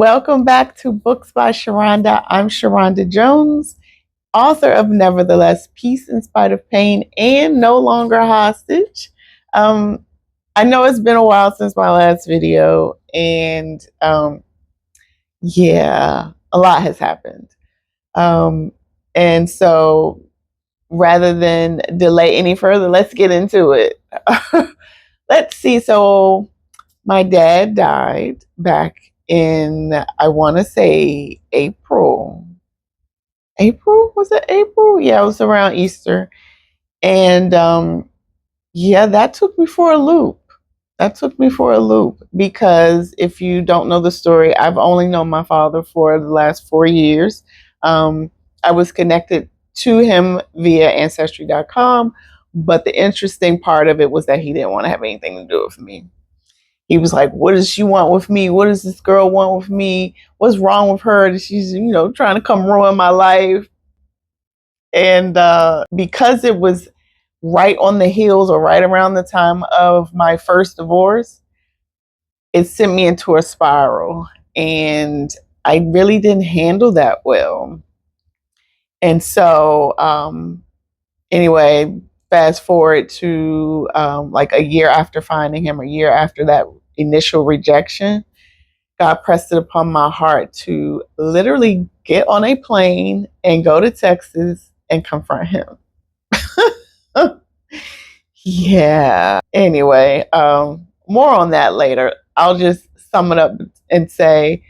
Welcome back to Books by Sharonda. I'm Sharonda Jones, author of Nevertheless, Peace in Spite of Pain and No Longer Hostage. I know it's been a while since my last video, and yeah, a lot has happened. And so rather than delay any further, let's get into it. Let's see. So my dad died back in, I want to say April. April? Was it April? Yeah, it was around Easter. And yeah, that took me for a loop. That took me for a loop because if you don't know the story, I've only known my father for the last 4 years. I was connected to him via Ancestry.com, but the interesting part of it was that he didn't want to have anything to do with me. He was like, what does she want with me? What does this girl want with me? What's wrong with her? She's, trying to come ruin my life. And because it was right on the heels or right around the time of my first divorce, it sent me into a spiral. And I really didn't handle that well. And so, anyway, fast forward to like a year after finding him, a year after that initial rejection, God pressed it upon my heart to literally get on a plane and go to Texas and confront him. Yeah. Anyway, more on that later. I'll just sum it up and say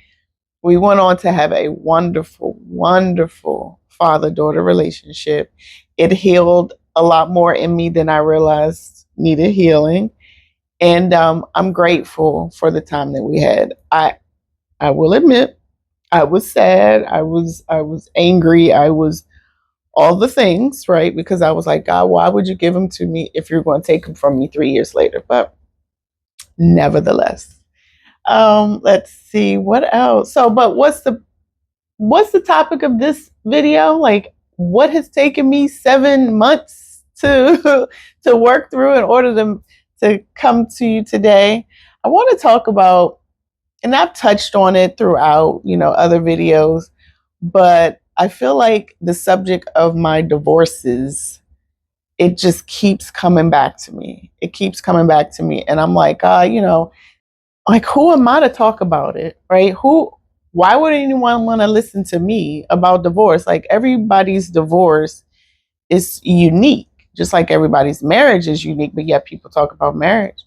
we went on to have a wonderful, wonderful father-daughter relationship. It healed a lot more in me than I realized needed healing. And I'm grateful for the time that we had. I will admit, I was sad. I was angry. I was all the things, right? Because I was like, God, why would you give them to me if you're going to take them from me 3 years later? But nevertheless, let's see what else. So, but what's the topic of this video? Like, what has taken me 7 months to to work through in order to come to you today? I want to talk about, and I've touched on it throughout, other videos, but I feel like the subject of my divorces, it just keeps coming back to me. It keeps coming back to me. And I'm like, like, who am I to talk about it, right? Why would anyone want to listen to me about divorce? Like, everybody's divorce is unique, just like everybody's marriage is unique, but yet people talk about marriage.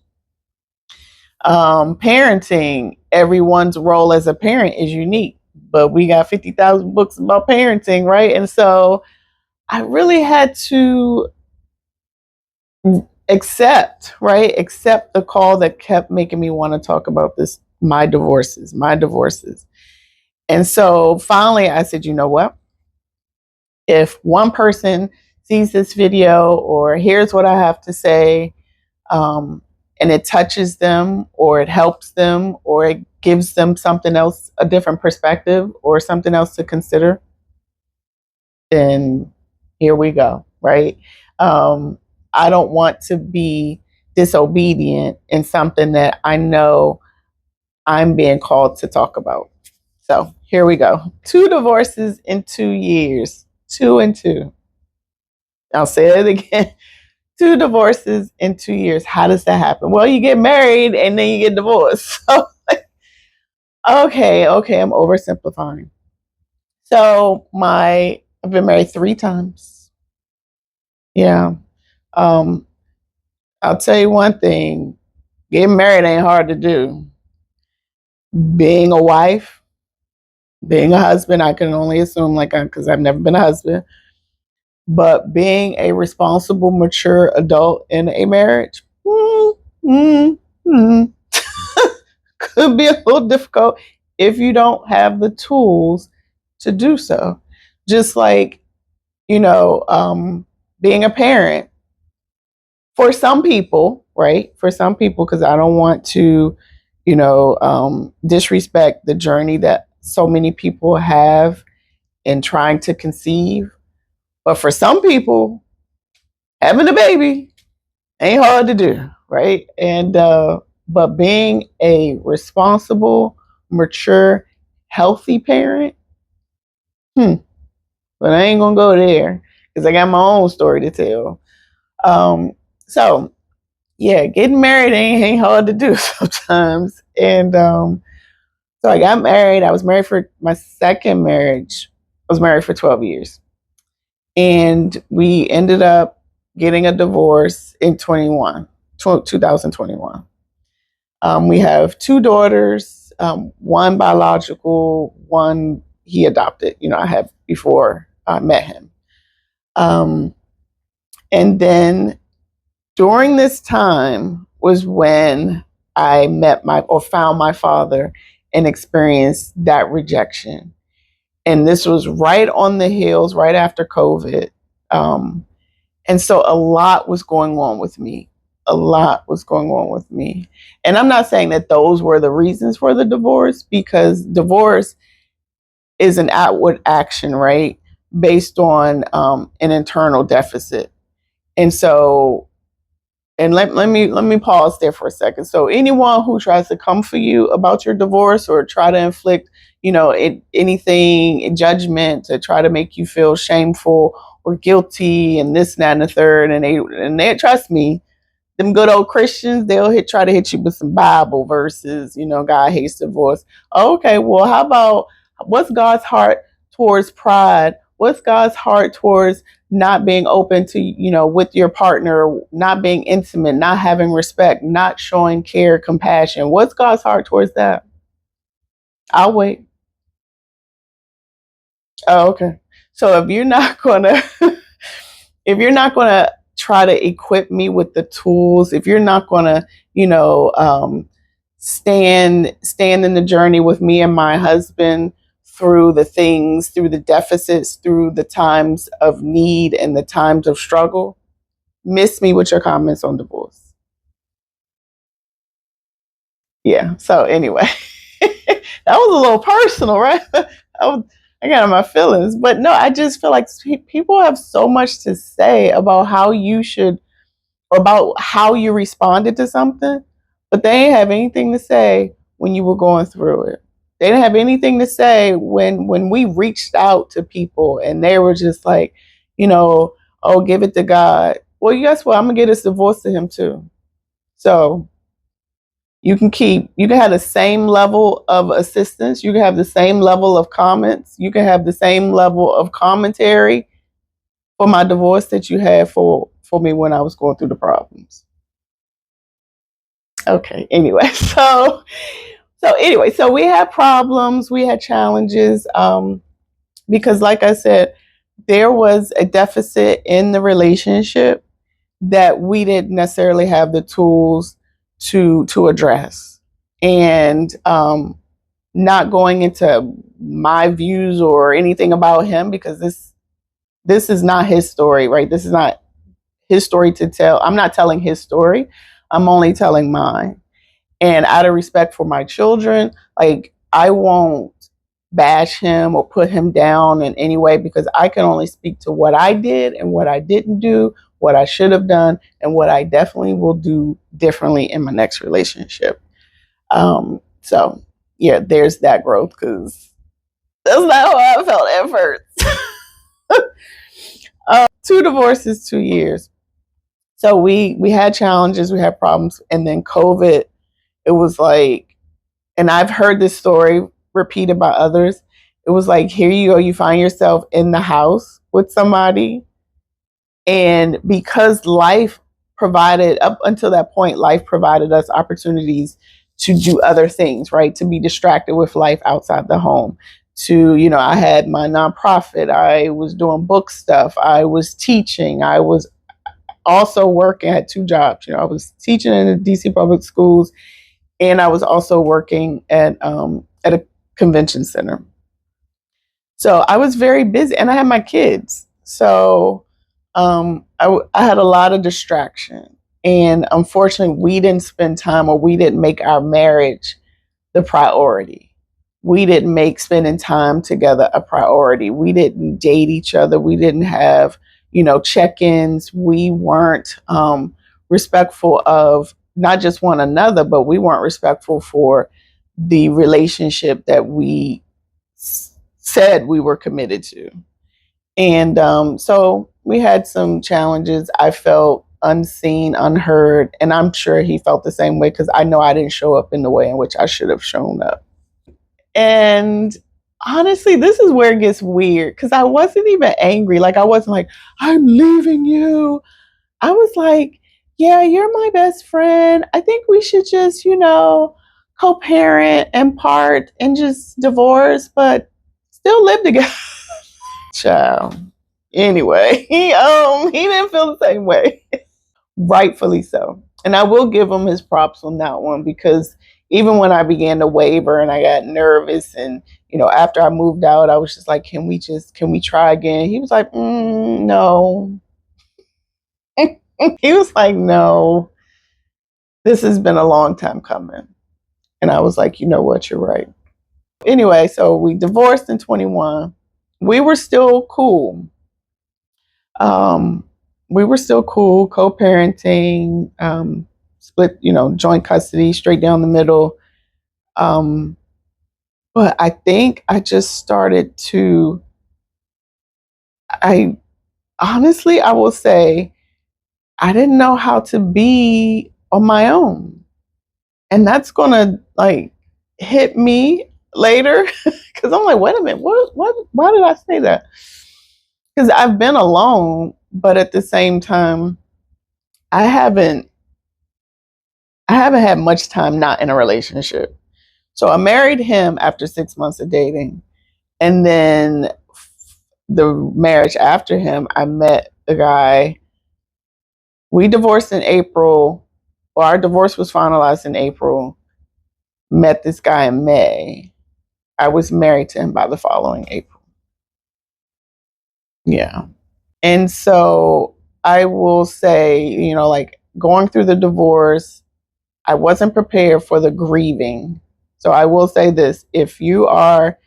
Parenting, everyone's role as a parent is unique, but we got 50,000 books about parenting, right? And so I really had to accept the call that kept making me want to talk about this, my divorces. And so finally I said, you know what? If one person sees this video or hears what I have to say, and it touches them or it helps them or it gives them something else, a different perspective or something else to consider, then here we go, right? I don't want to be disobedient in something that I know I'm being called to talk about. So here we go. 2 divorces in 2 years. 2 and 2. I'll say it again. 2 divorces in 2 years. How does that happen? Well, you get married and then you get divorced. So, okay, I'm oversimplifying. So I've been married 3 times. Yeah. I'll tell you one thing. Getting married ain't hard to do. Being a wife, being a husband, I can only assume, because I've never been a husband. But being a responsible, mature adult in a marriage, could be a little difficult if you don't have the tools to do so. Just like, being a parent. For some people, right? For some people, because I don't want to, disrespect the journey that so many people have in trying to conceive. But for some people, having a baby ain't hard to do, right? And but being a responsible, mature, healthy parent. But I ain't gonna go there because I got my own story to tell. Um, so yeah, getting married ain't hard to do sometimes. And so I got married. I was married for my second marriage. I was married for 12 years. And we ended up getting a divorce in 2021. We have two daughters, one biological, one he adopted. I had before I met him. And then during this time was when I found my father and experienced that rejection. And this was right on the heels, right after COVID. And so a lot was going on with me. A lot was going on with me. And I'm not saying that those were the reasons for the divorce, because divorce is an outward action, right? Based on an internal deficit. And so, and let me pause there for a second. So anyone who tries to come for you about your divorce or try to inflict, anything, judgment, to try to make you feel shameful or guilty and this, that, and the third, and they trust me, them good old Christians, they'll try to hit you with some Bible verses, God hates divorce. Okay, well, how about what's God's heart towards pride? What's God's heart towards not being open to, with your partner, not being intimate, not having respect, not showing care, compassion? What's God's heart towards that? I'll wait. Oh, okay. So if you're not gonna if you're not gonna try to equip me with the tools, if you're not gonna, stand in the journey with me and my husband through the things, through the deficits, through the times of need and the times of struggle, miss me with your comments on divorce. Yeah. So anyway, that was a little personal, right? I got in my feelings, but no, I just feel like people have so much to say about how you should, or about how you responded to something, but they didn't have anything to say when you were going through it. They didn't have anything to say when we reached out to people and they were just like, oh, give it to God. Well, guess what? I'm gonna get this divorce to him too. So you can have the same level of assistance, you can have the same level of comments, you can have the same level of commentary for my divorce that you had for me when I was going through the problems. Okay, anyway, so we had problems, we had challenges, because like I said, there was a deficit in the relationship that we didn't necessarily have the tools to address. And not going into my views or anything about him, because this is not his story, right? This is not his story to tell. I'm not telling his story. I'm only telling mine. And out of respect for my children, like, I won't bash him or put him down in any way, because I can only speak to what I did and what I didn't do, what I should have done, and what I definitely will do differently in my next relationship. So yeah, there's that growth, because that's not how I felt at first. Two divorces, 2 years. So we had challenges, we had problems, and then COVID. It was like, and I've heard this story repeated by others. It was like, here you go, you find yourself in the house with somebody, and because life provided, up until that point, life provided us opportunities to do other things, right? To be distracted with life outside the home. I had my nonprofit, I was doing book stuff, I was teaching, I was also working, I had two jobs. I was teaching in the DC public schools, and I was also working at a convention center. So I was very busy, and I had my kids. So I had a lot of distraction, and unfortunately, we didn't spend time, or we didn't make our marriage the priority. We didn't make spending time together a priority. We didn't date each other. We didn't have, check-ins. We weren't respectful of not just one another, but we weren't respectful for the relationship that we said we were committed to. And so we had some challenges. I felt unseen, unheard, and I'm sure he felt the same way because I know I didn't show up in the way in which I should have shown up. And honestly, this is where it gets weird because I wasn't even angry. Like, I wasn't like, I'm leaving you. I was like, yeah, you're my best friend. I think we should just, co parent and part and just divorce, but still live together. Child. Anyway, he didn't feel the same way. Rightfully so. And I will give him his props on that one because even when I began to waver and I got nervous and after I moved out, I was just like, can we try again? He was like, no. He was like, no, this has been a long time coming. And I was like, you know what, you're right. Anyway, so we divorced in 21. We were still cool. Um, we were still cool, co-parenting, split, joint custody, straight down the middle. Um, but I think I just started to, I honestly, I will say, I didn't know how to be on my own. And that's going to like hit me later because I'm like, wait a minute, why did I say that? Because I've been alone, but at the same time, I haven't I haven't had much time not in a relationship. So I married him after 6 months of dating. And then the marriage after him, I met a guy. We divorced in April. Well, our divorce was finalized in April. Met this guy in May. I was married to him by the following April. Yeah. And so I will say, like going through the divorce, I wasn't prepared for the grieving. So I will say this, if you are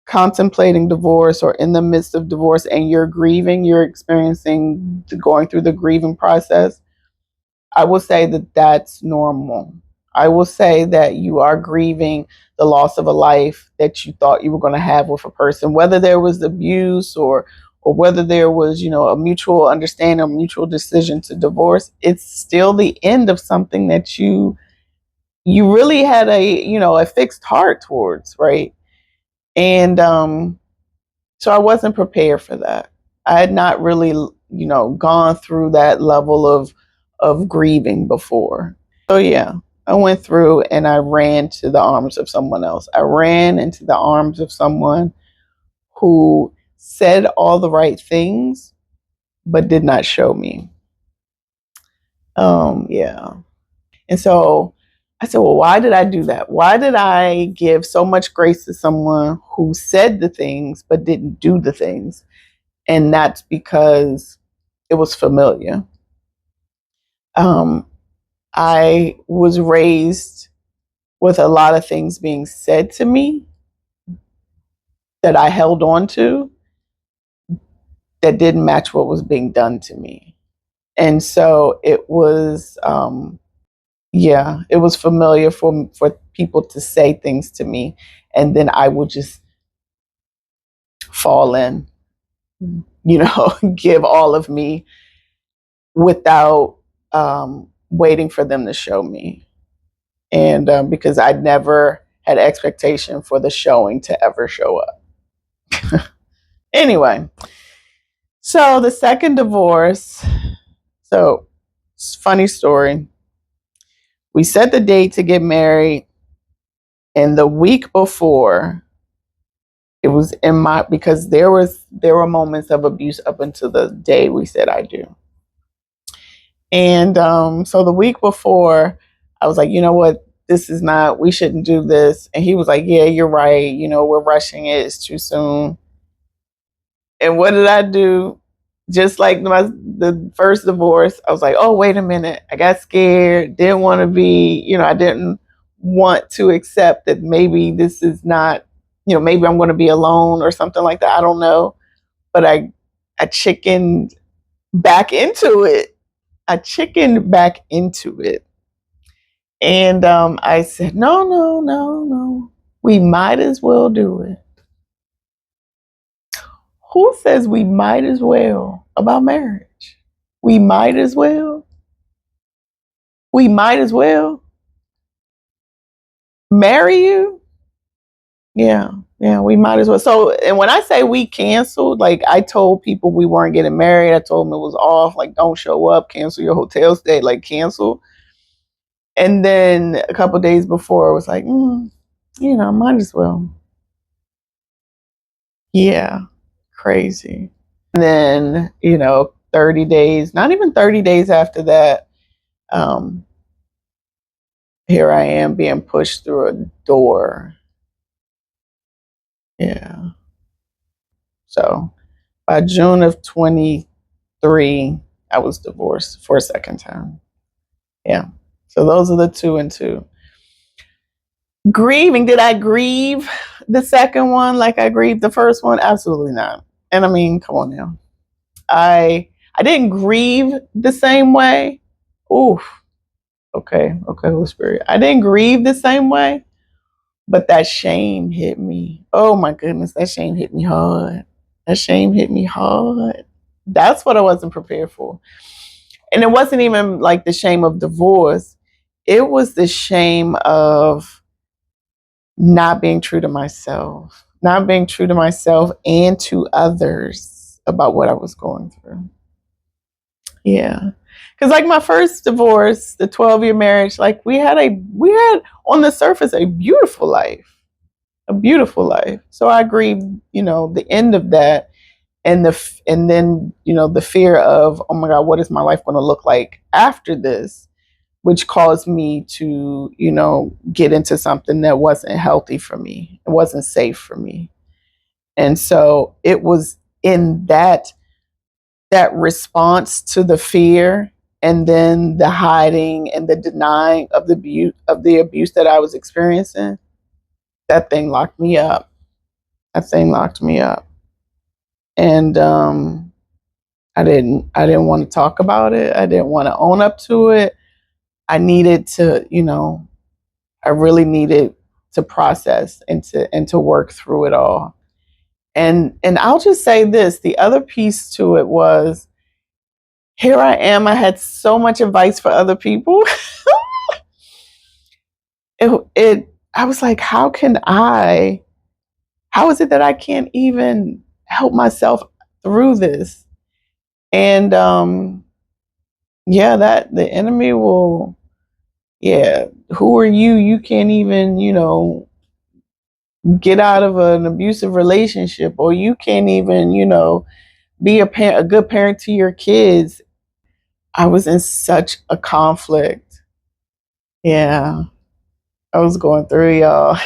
contemplating divorce or in the midst of divorce and you're grieving, you're experiencing going through the grieving process, I will say that that's normal. I will say that you are grieving the loss of a life that you thought you were going to have with a person, whether there was abuse or whether there was, a mutual understanding, a mutual decision to divorce. It's still the end of something that you really had a fixed heart towards, right? And so I wasn't prepared for that. I had not really, gone through that level of grieving before. So yeah, I went through and I ran to the arms of someone else. I ran into the arms of someone who said all the right things but did not show me. Yeah. And so I said, well, why did I do that? Why did I give so much grace to someone who said the things but didn't do the things? And that's because it was familiar. Um, I was raised with a lot of things being said to me that I held on to that didn't match what was being done to me. And so it was, it was familiar for people to say things to me, and then I would just fall in, give all of me without waiting for them to show me. And because I never had expectation for the showing to ever show up. Anyway, so the second divorce, so funny story. We set the date to get married, and the week before, it was in my because there were moments of abuse up until the day we said I do. And so the week before, I was like, you know what? This is not, we shouldn't do this. And he was like, yeah, you're right. We're rushing it. It's too soon. And what did I do? Just like the first divorce, I was like, oh, wait a minute. I got scared. Didn't want to be, I didn't want to accept that maybe this is not, maybe I'm going to be alone or something like that. I don't know. But I chickened back into it. I chickened back into it. And I said, no, no, no, no. We might as well do it. Who says we might as well about marriage? We might as well. We might as well marry you. Yeah, yeah, we might as well. So, and when I say we canceled, like I told people we weren't getting married. I told them it was off. Like, don't show up. Cancel your hotel stay. Like, cancel. And then a couple days before, it was like, might as well. Yeah, crazy. And then 30 days, not even 30 days after that, um, here I am being pushed through a door. Yeah. So by June of 23, I was divorced for a second time. Yeah. So those are the 2 and 2. Grieving. Did I grieve the second one like I grieved the first one? Absolutely not. And I mean, come on now. I didn't grieve the same way. Oof. Okay, Holy Spirit. I didn't grieve the same way, but that shame hit me. Oh my goodness, that shame hit me hard. That shame hit me hard. That's what I wasn't prepared for. And it wasn't even like the shame of divorce. It was the shame of not being true to myself, and to others about what I was going through. Yeah. Because like my first divorce, the 12-year marriage, like we had on the surface a beautiful life. A beautiful life. So I grieved, the end of that, and then the fear of, oh my God, what is my life going to look like after this, which caused me to get into something that wasn't healthy for me. It wasn't safe for me. And so it was in that response to the fear, and then the hiding and the denying of the abuse that I was experiencing, that thing locked me up. And I didn't want to talk about it. I didn't want to own up to it. I needed to, I really needed to process and to work through it all. And I'll just say this, the other piece to it was, here I am. I had so much advice for other people. I was like, how is it that I can't even help myself through this? And that the enemy will, who are you? You can't even, get out of an abusive relationship, or you can't even, be a good parent to your kids. I was in such a conflict. Yeah, I was going through, y'all.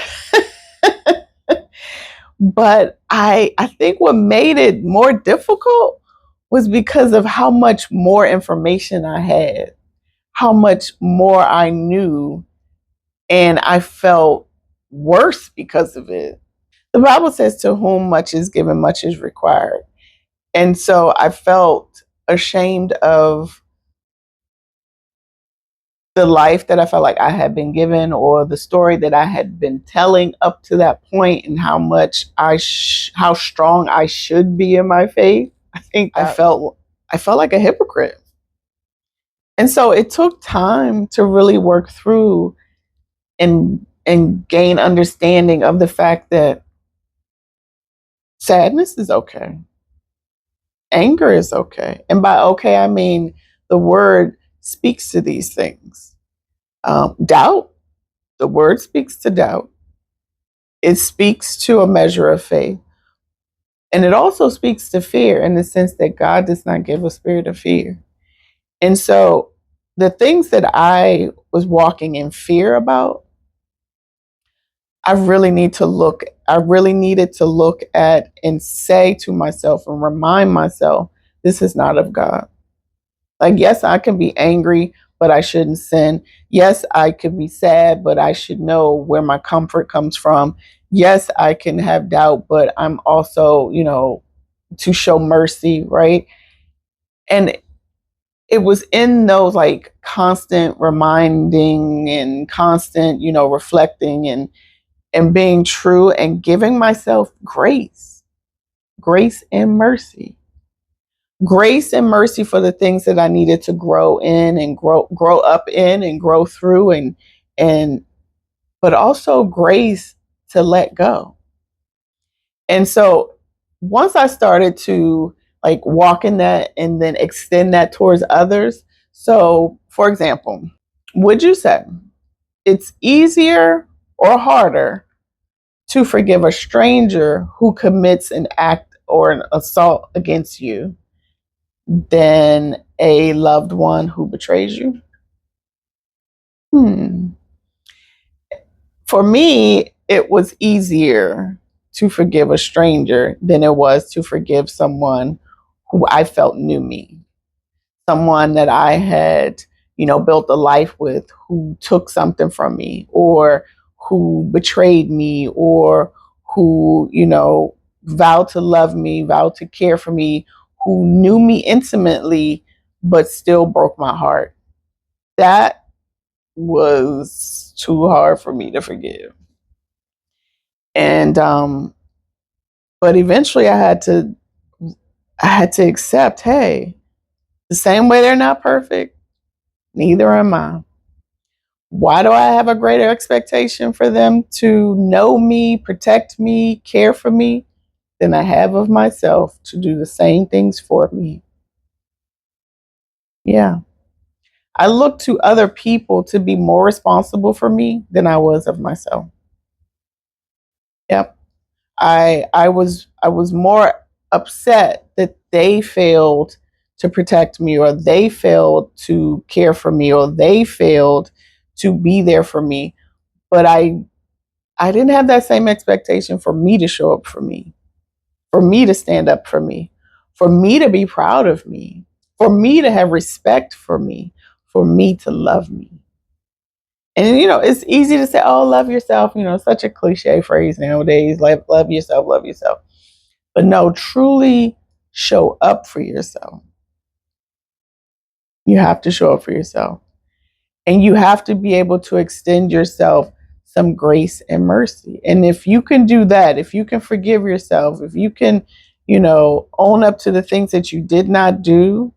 But I think what made it more difficult was because of how much more information I had, how much more I knew, and I felt worse because of it. The Bible says, to whom much is given, much is required. And so I felt ashamed of the life that I felt like I had been given, or the story that I had been telling up to that point, and how much how strong I should be in my faith. I think I felt like a hypocrite. And so it took time to really work through and gain understanding of the fact that sadness is okay. Anger is okay. And by okay, I mean the word speaks to these things. Doubt, the word speaks to doubt. It speaks to a measure of faith. And it also speaks to fear, in the sense that God does not give a spirit of fear. And so the things that I was walking in fear about, I really needed to look at and say to myself and remind myself, this is not of God. Like, yes, I can be angry, but I shouldn't sin. Yes, I could be sad, but I should know where my comfort comes from. Yes, I can have doubt, but I'm also, to show mercy, right? And it was in those like constant reminding and constant, reflecting and being true and giving myself grace grace and mercy. Grace and mercy for the things that I needed to grow in and grow up in and grow through, and but also grace to let go. And so once I started to like walk in that and then extend that towards others. So, for example, would you say it's easier or harder to forgive a stranger who commits an act or an assault against you than a loved one who betrays you? Hmm. For me, it was easier to forgive a stranger than it was to forgive someone who I felt knew me, someone that I had, built a life with, who took something from me or who betrayed me or who, vowed to love me, vowed to care for me, who knew me intimately, but still broke my heart. That was too hard for me to forgive. And but eventually I had to accept, hey, the same way they're not perfect, neither am I. Why do I have a greater expectation for them to know me, protect me, care for me than I have of myself to do the same things for me? Yeah. I look to other people to be more responsible for me than I was of myself. Yep. I was more upset that they failed to protect me, or they failed to care for me, or they failed to be there for me. But I didn't have that same expectation for me to show up for me to stand up for me to be proud of me, for me to have respect for me to love me. And it's easy to say, "Oh, love yourself." Such a cliche phrase nowadays. Like, love yourself, love yourself. But no, truly show up for yourself. You have to show up for yourself. And you have to be able to extend yourself some grace and mercy. And if you can do that, if you can forgive yourself, if you can, own up to the things that you did not do,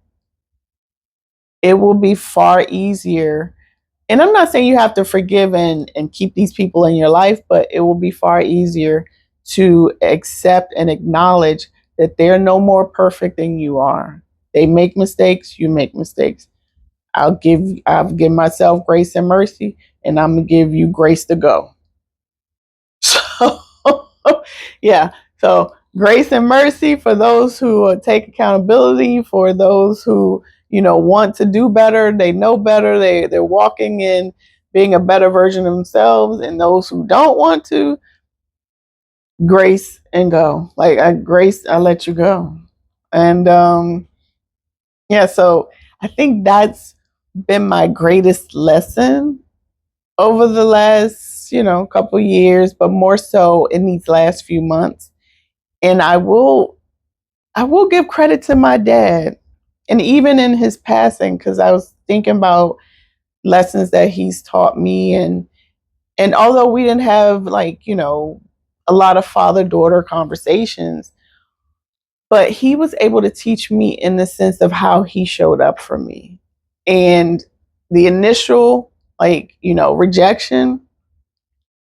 it will be far easier. And I'm not saying you have to forgive and keep these people in your life, but it will be far easier to accept and acknowledge that they're no more perfect than you are. They make mistakes, you make mistakes. I'll give myself grace and mercy, and I'm gonna give you grace to go. So yeah. So grace and mercy for those who take accountability, for those who want to do better, they know better, they're walking in being a better version of themselves, and those who don't want to, grace and go. Like, I let you go. And yeah, so I think that's been my greatest lesson over the last, couple years, but more so in these last few months. And I will give credit to my dad. And even in his passing, because I was thinking about lessons that he's taught me, and although we didn't have like, a lot of father-daughter conversations, but he was able to teach me in the sense of how he showed up for me. And the initial, like, rejection,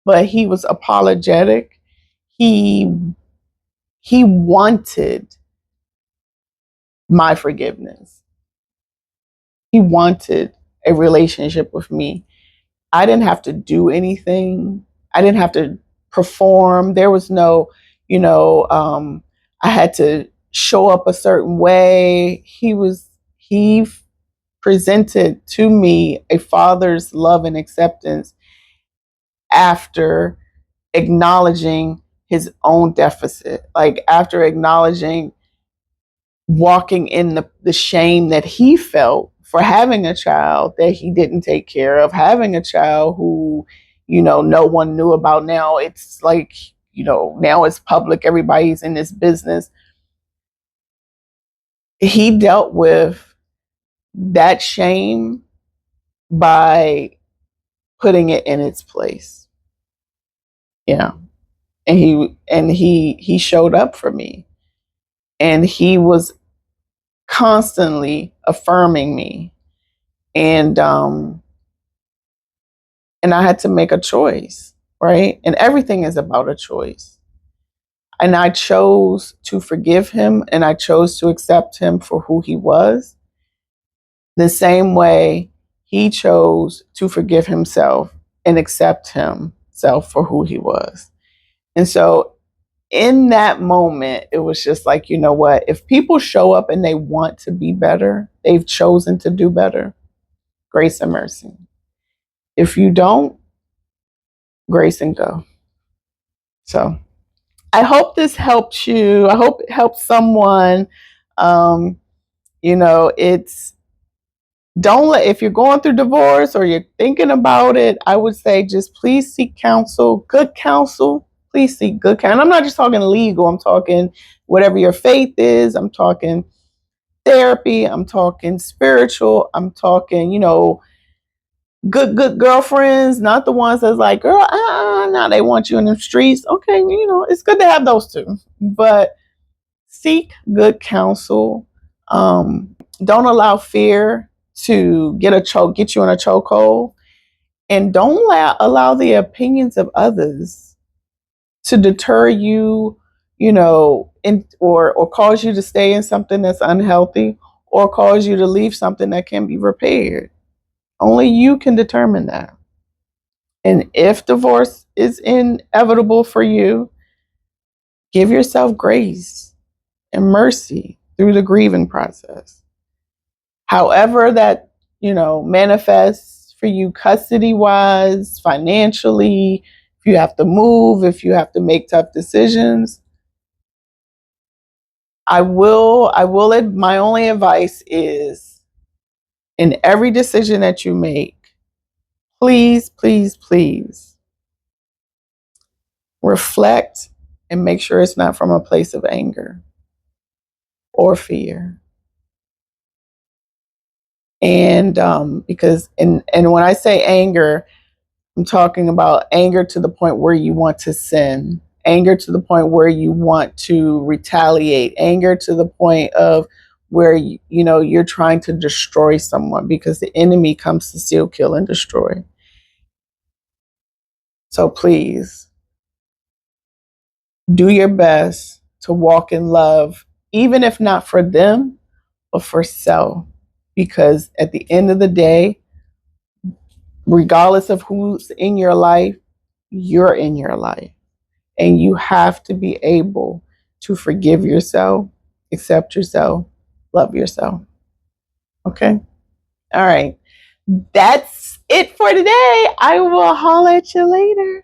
but he was apologetic. He he wanted my forgiveness. He wanted a relationship with me. I didn't have to do anything. I didn't have to perform. There was no, I had to show up a certain way. He presented to me a father's love and acceptance after acknowledging his own deficit, like after acknowledging walking in the shame that he felt for having a child that he didn't take care of, having a child who, no one knew about. Now it's like, now it's public, everybody's in this business. He dealt with that shame by putting it in its place. Yeah. And he showed up for me. And he was constantly affirming me. And I had to make a choice, right? And everything is about a choice. And I chose to forgive him, and I chose to accept him for who he was, the same way he chose to forgive himself and accept himself for who he was. And so in that moment, it was just like, you know what? If people show up and they want to be better, they've chosen to do better, grace and mercy. If you don't, grace and go. So I hope this helps you. I hope it helps someone. Um, it's don't let, if you're going through divorce or you're thinking about it, I would say just please seek counsel, good counsel. Please seek good counsel. I'm not just talking legal. I'm talking whatever your faith is. I'm talking therapy. I'm talking spiritual. I'm talking, good girlfriends, not the ones that's like, girl, now they want you in the streets. Okay, it's good to have those too, but seek good counsel. Don't allow fear to get you in a chokehold, and don't allow the opinions of others to deter you, or cause you to stay in something that's unhealthy, or cause you to leave something that can be repaired. Only you can determine that. And if divorce is inevitable for you, give yourself grace and mercy through the grieving process. However that, manifests for you custody wise, financially, if you have to move, if you have to make tough decisions, my only advice is in every decision that you make, please, please, please reflect and make sure it's not from a place of anger or fear. And and when I say anger, I'm talking about anger to the point where you want to sin, anger to the point where you want to retaliate, anger to the point of where you're trying to destroy someone, because the enemy comes to steal, kill, and destroy. So please do your best to walk in love, even if not for them, but for self. Because at the end of the day, regardless of who's in your life, you're in your life. And you have to be able to forgive yourself, accept yourself, love yourself. Okay? All right. That's it for today. I will holler at you later.